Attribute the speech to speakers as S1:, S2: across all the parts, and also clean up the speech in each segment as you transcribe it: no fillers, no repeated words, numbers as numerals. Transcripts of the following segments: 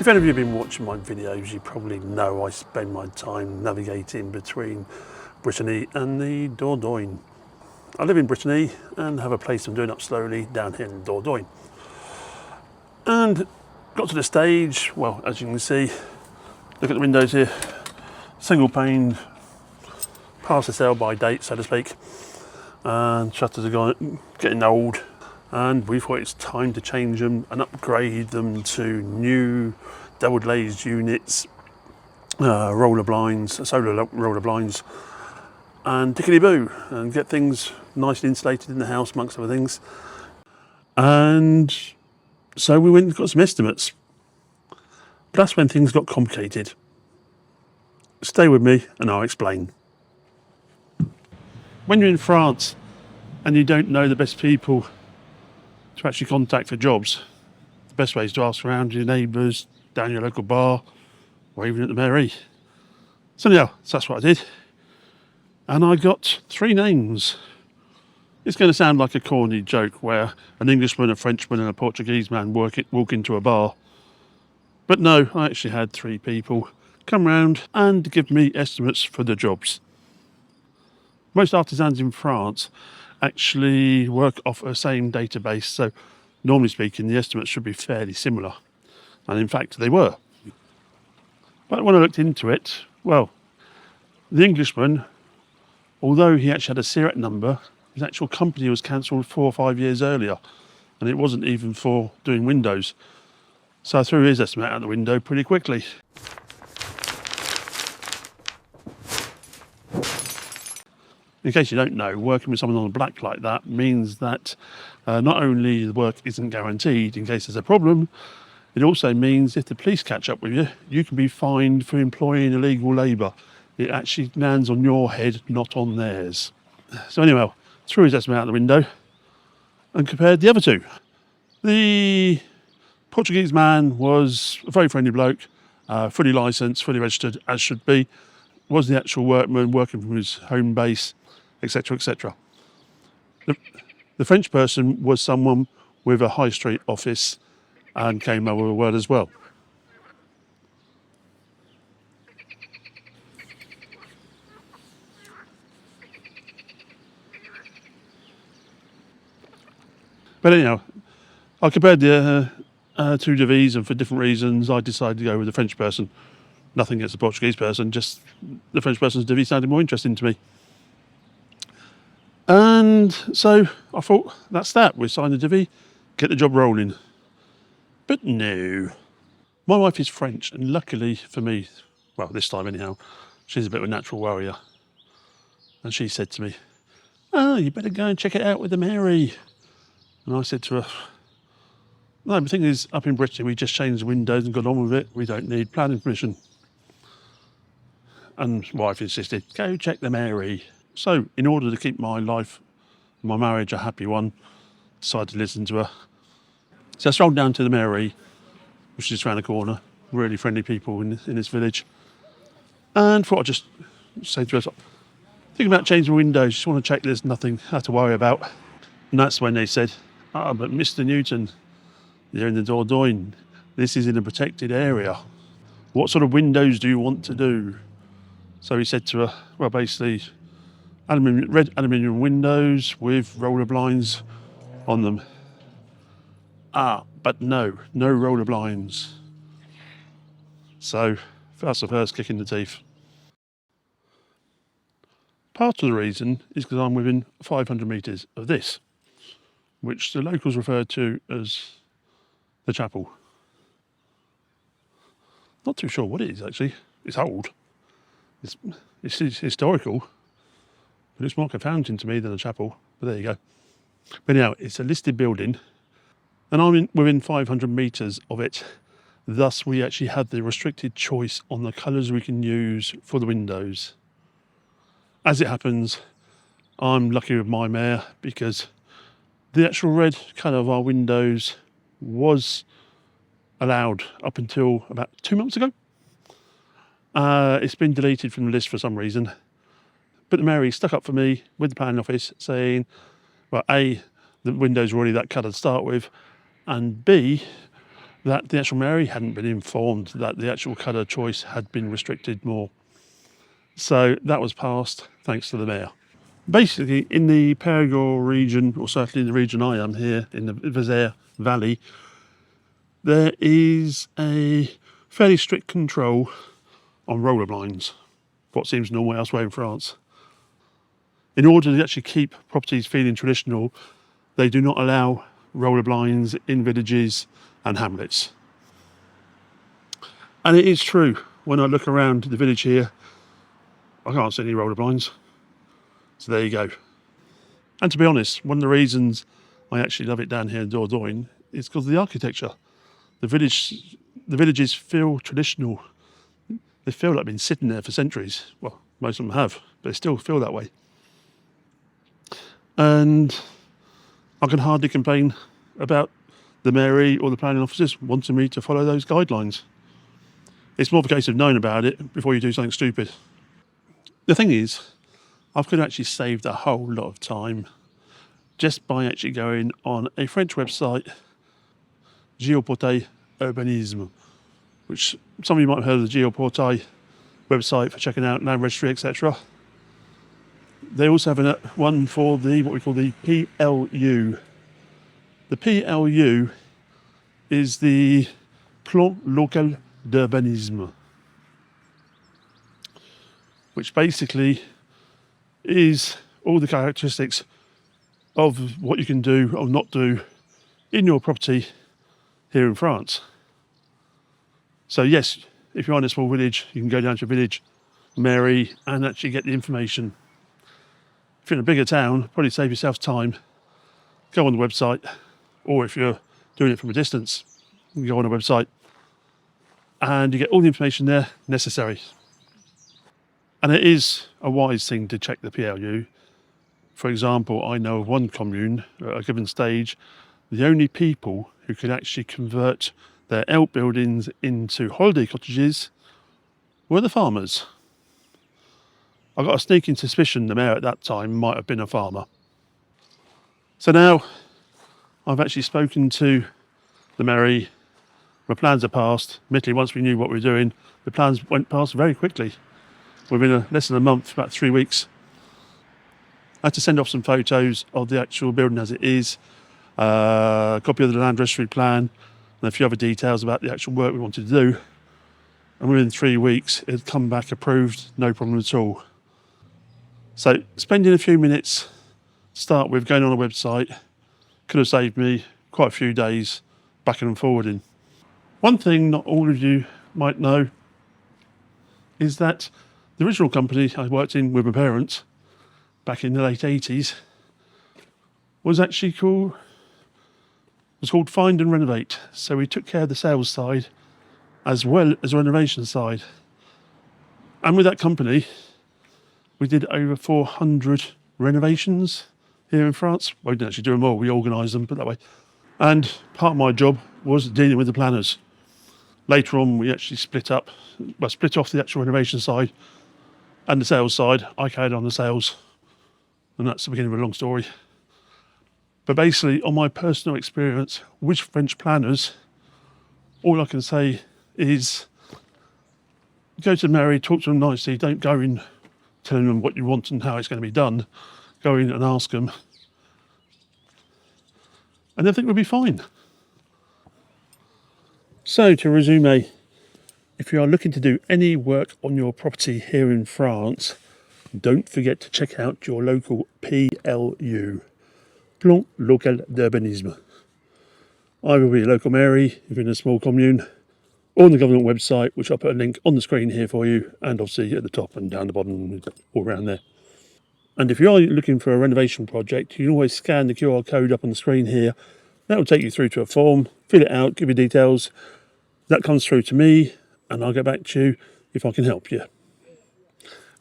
S1: If any of you have been watching my videos, you probably know I spend my time navigating between Brittany and the Dordogne. I live in Brittany and have a place I'm doing up slowly down here in Dordogne. And got to the stage, well, as you can see, look at the windows here, single paned, past the sell by date, so to speak, and shutters are getting old, and we thought it's time to change them and upgrade them to new double glazed units, roller blinds, solar roller blinds, and tickety-boo, and get things nicely insulated in the house, amongst other things. And so we went and got some estimates. But that's when things got complicated. Stay with me and I'll explain. When you're in France and you don't know the best people to actually contact for jobs, the best way is to ask around your neighbours, down your local bar, or even at the mairie. So anyhow, that's what I did. And I got 3 names. It's going to sound like a corny joke where an Englishman, a Frenchman and a Portuguese man walk into a bar. But no, I actually had 3 people come round and give me estimates for the jobs. Most artisans in France actually work off a same database, so normally speaking the estimates should be fairly similar. And in fact they were. But when I looked into it, well, the Englishman, although he actually had a SIRAT number, his actual company was cancelled 4 or 5 years earlier, and it wasn't even for doing windows. So I threw his estimate out the window pretty quickly. In case you don't know, working with someone on the black like that means that not only the work isn't guaranteed in case there's a problem, it also means if the police catch up with you, you can be fined for employing illegal labour. It actually lands on your head, not on theirs. So anyway, threw his estimate out the window and compared the other 2. The Portuguese man was a very friendly bloke, fully licensed, fully registered, as should be, was the actual workman working from his home base, etc, etc. The French person was someone with a high street office and came over the word as well. But anyhow, I compared the 2 divies, and for different reasons I decided to go with the French person. Nothing against the Portuguese person, just the French person's divvy sounded more interesting to me. And so I thought, that's that, we sign the divvy, get the job rolling. But no. My wife is French, and luckily for me, well, this time anyhow, she's a bit of a natural warrior. And she said to me, "Oh, you better go and check it out with the mairie." And I said to her, "No, the thing is, up in Britain, we just changed the windows and got on with it. We don't need planning permission." And wife insisted, "Go check the mairie." So, in order to keep my life, my marriage a happy one, decided to listen to her. So I strolled down to the mairie, which is around the corner. Really friendly people in this village. And thought I'd just say to her, "Thinking about changing windows, just want to check there's nothing I have to worry about." And that's when they said, "Ah, but Mr. Newton, you're in the Dordogne. This is in a protected area. What sort of windows do you want to do?" So he said to her, well, basically, red aluminium windows with roller blinds on them. But no roller blinds. So that's the first kick in the teeth. Part of the reason is because I'm within 500 metres of this, which the locals refer to as the chapel. Not too sure what it is actually. It's old. It's historical, but it's more confounding to me than a chapel. But there you go. But anyhow, it's a listed building, and I'm within 500 metres of it. Thus, we actually have the restricted choice on the colours we can use for the windows. As it happens, I'm lucky with my mayor because the actual red colour of our windows was allowed up until about 2 months ago. It's been deleted from the list for some reason. But the mairie stuck up for me with the planning office saying, well, A, the windows were already that colour to start with, and B, that the actual mairie hadn't been informed that the actual colour choice had been restricted more. So that was passed thanks to the mayor. Basically, in the Périgord region, or certainly in the region I am here, in the Vézère Valley, there is a fairly strict control on roller blinds, what seems normal elsewhere in France. In order to actually keep properties feeling traditional, they do not allow roller blinds in villages and hamlets. And it is true, when I look around the village here, I can't see any roller blinds. So there you go. And to be honest, one of the reasons I actually love it down here in Dordogne is because of the architecture. The villages feel traditional. They feel like they've been sitting there for centuries. Well, most of them have, but they still feel that way. And I can hardly complain about the mairie or the planning officers wanting me to follow those guidelines. It's more of a case of knowing about it before you do something stupid. The thing is, I could actually saved a whole lot of time just by actually going on a French website, Géoportail Urbanisme, which some of you might have heard of the Géoportail website for checking out land registry, etc. They also have one for the what we call the PLU. The PLU is the Plan Local d'Urbanisme, which basically is all the characteristics of what you can do or not do in your property here in France. So yes, if you're in a small village, you can go down to a village mairie and actually get the information. If you're in a bigger town, probably save yourself time. Go on the website, or if you're doing it from a distance, you can go on a website and you get all the information there necessary. And it is a wise thing to check the PLU. For example, I know of one commune at a given stage, the only people who could actually convert their outbuildings into holiday cottages were the farmers. I got a sneaking suspicion the mayor at that time might have been a farmer. So now I've actually spoken to the mairie. My plans are passed. Admittedly, once we knew what we were doing, the plans went past very quickly. Within less than a month, about 3 weeks. I had to send off some photos of the actual building as it is, a copy of the land registry plan, and a few other details about the actual work we wanted to do. And within 3 weeks, it had come back approved, no problem at all. So spending a few minutes to start with going on a website could have saved me quite a few days backing and forwarding. One thing not all of you might know is that the original company I worked in with my parents back in the late 80s was called Find and Renovate. So we took care of the sales side as well as the renovation side. And with that company, we did over 400 renovations here in France. Well, we didn't actually do them all, we organised them, put it that way. And part of my job was dealing with the planners. Later on, we actually split off the actual renovation side and the sales side. I carried on the sales, and that's the beginning of a long story. But basically, on my personal experience with French planners, all I can say is go to the mairie, talk to them nicely, don't go in telling them what you want and how it's going to be done. Go in and ask them, and everything will be fine. So to resume, if you are looking to do any work on your property here in France, don't forget to check out your local PLU, Plan Local d'Urbanisme. Either be a local mairie, if you're in a small commune, or on the government website, which I'll put a link on the screen here for you, and obviously at the top and down the bottom, all around there. And if you are looking for a renovation project, you can always scan the QR code up on the screen here. That will take you through to a form, fill it out, give you details. That comes through to me, and I'll get back to you if I can help you.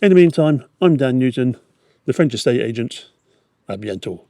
S1: In the meantime, I'm Dan Newton, the French estate agent. À bientôt.